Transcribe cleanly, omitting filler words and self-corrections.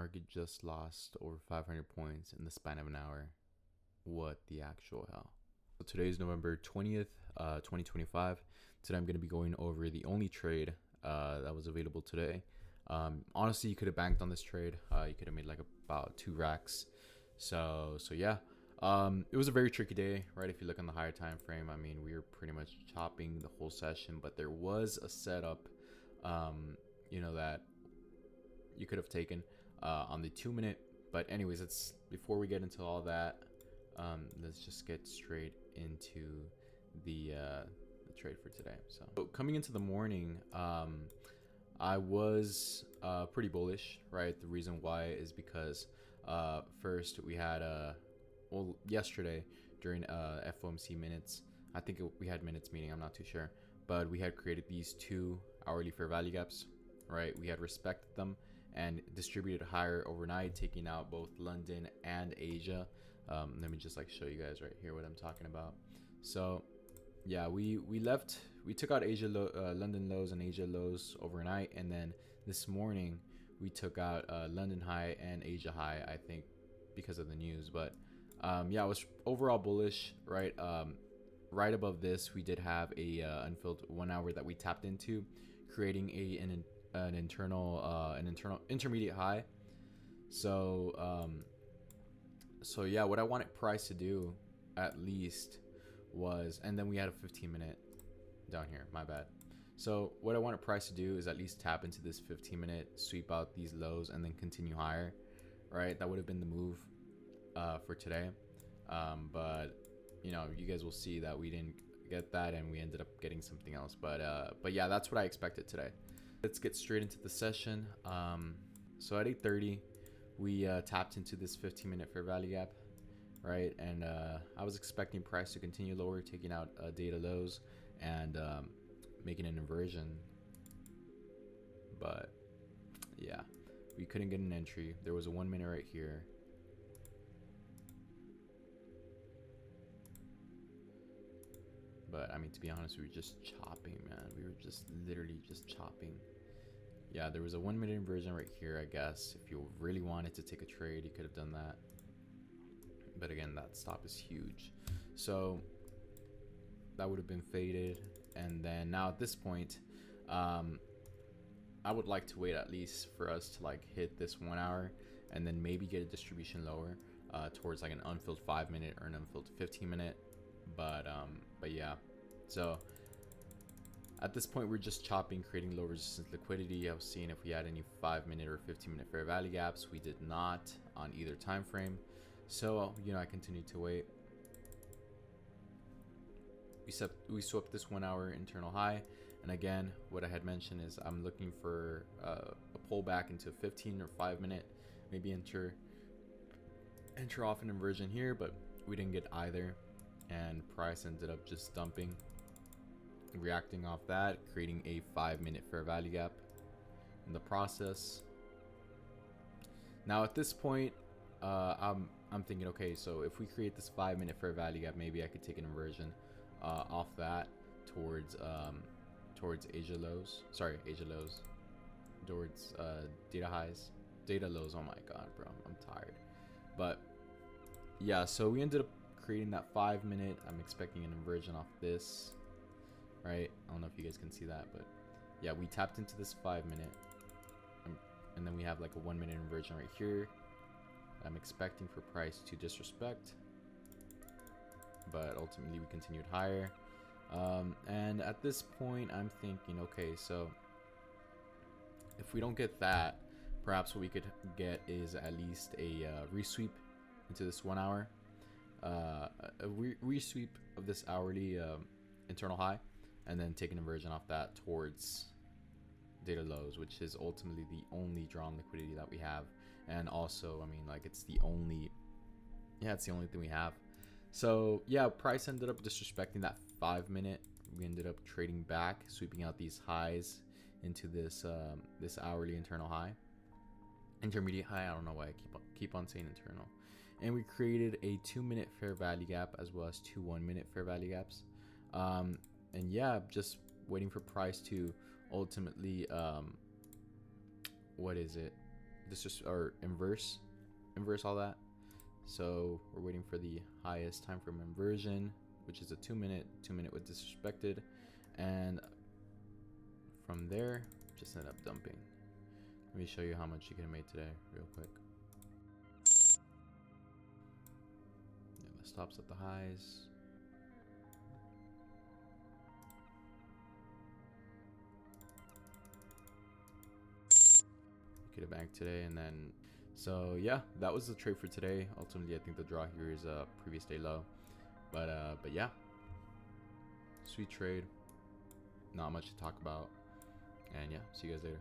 Market just lost over 500 points in the span of an hour. What the actual hell? So today is November 20th, 2025. Today I'm going to be going over the only trade that was available today. Honestly, you could have banked on this trade. You could have made like about 2 racks. So yeah. It was a very tricky day, right? If you look on the higher time frame, I mean, we were pretty much chopping the whole session, but there was a setup, that you could have taken on the 2-minute. But anyways, before we get into all that, let's just get straight into the trade for today. So coming into the morning, I was pretty bullish, right? The reason why is because first we had yesterday during FOMC minutes, I think we had minutes meeting, I'm not too sure, but we had created these 2 hourly fair value gaps, right? We had respected them and distributed higher overnight, taking out both London and Asia. Let me just show you guys right here what I'm talking about. So yeah, we took out London lows and Asia lows overnight, and then this morning we took out London high and Asia high, I think because of the news. But yeah, I was overall bullish, right? Right above this, we did have a unfilled 1 hour that we tapped into, creating an internal intermediate high. So yeah, what I wanted price to do at least was, and then we had a 15-minute down here, my bad. So what I wanted price to do is at least tap into this 15-minute, sweep out these lows, and then continue higher, right? That would have been the move for today. But you guys will see that we didn't get that, and we ended up getting something else. But yeah, that's what I expected today. Let's get straight into the session. So at 8:30, we tapped into this 15-minute fair value gap, right? And I was expecting price to continue lower, taking out data lows and making an inversion. But yeah, we couldn't get an entry. There was a 1 minute right here. But I mean, to be honest, we were just chopping, man. We were just literally just chopping. Yeah, there was a 1 minute inversion right here, I guess. If you really wanted to take a trade, you could have done that. But again, that stop is huge. So that would have been faded. And then now at this point, I would like to wait at least for us to hit this 1 hour and then maybe get a distribution lower towards an unfilled 5-minute or an unfilled 15-minute. But yeah, so at this point we're just chopping, creating low resistance liquidity. I was seeing if we had any 5-minute or 15-minute fair value gaps. We did not on either time frame. So I continued to wait. We swept this 1 hour internal high, and again, what I had mentioned is I'm looking for a pullback into 15 or 5-minute, maybe enter off an inversion here, but we didn't get either, and price ended up just dumping, reacting off that, creating a 5-minute fair value gap in the process. Now at this point, I'm thinking, okay, so if we create this 5-minute fair value gap, maybe I could take an inversion off that towards Asia lows, towards data lows. Oh my god, bro, I'm tired. But yeah, so we ended up creating that 5-minute. I'm expecting an inversion off this, right? I don't know if you guys can see that, but yeah, we tapped into this 5-minute, and then we have a 1 minute inversion right here. I'm expecting for price to disrespect, but ultimately we continued higher. And at this point, I'm thinking, okay, so if we don't get that, perhaps what we could get is at least a resweep into this 1 hour, a resweep of this hourly internal high, and then take an inversion off that towards data lows, which is ultimately the only drawn liquidity that we have. And also, I mean, it's the only thing we have. So yeah, price ended up disrespecting that 5-minute. We ended up trading back, sweeping out these highs into this this hourly internal high, intermediate high. I don't know why I keep on saying internal. And we created a 2-minute fair value gap as well as 2 1-minute fair value gaps. And yeah, just waiting for price to ultimately this just or inverse all that. So we're waiting for the highest time frame inversion, which is a 2 minute with disrespected, and from there just end up dumping. Let me show you how much you could have made today real quick. Yeah, the stops at the highs. You could have banked today, and then so yeah, that was the trade for today. Ultimately, I think the draw here is a previous day low, but yeah, sweet trade, not much to talk about, and yeah, see you guys later.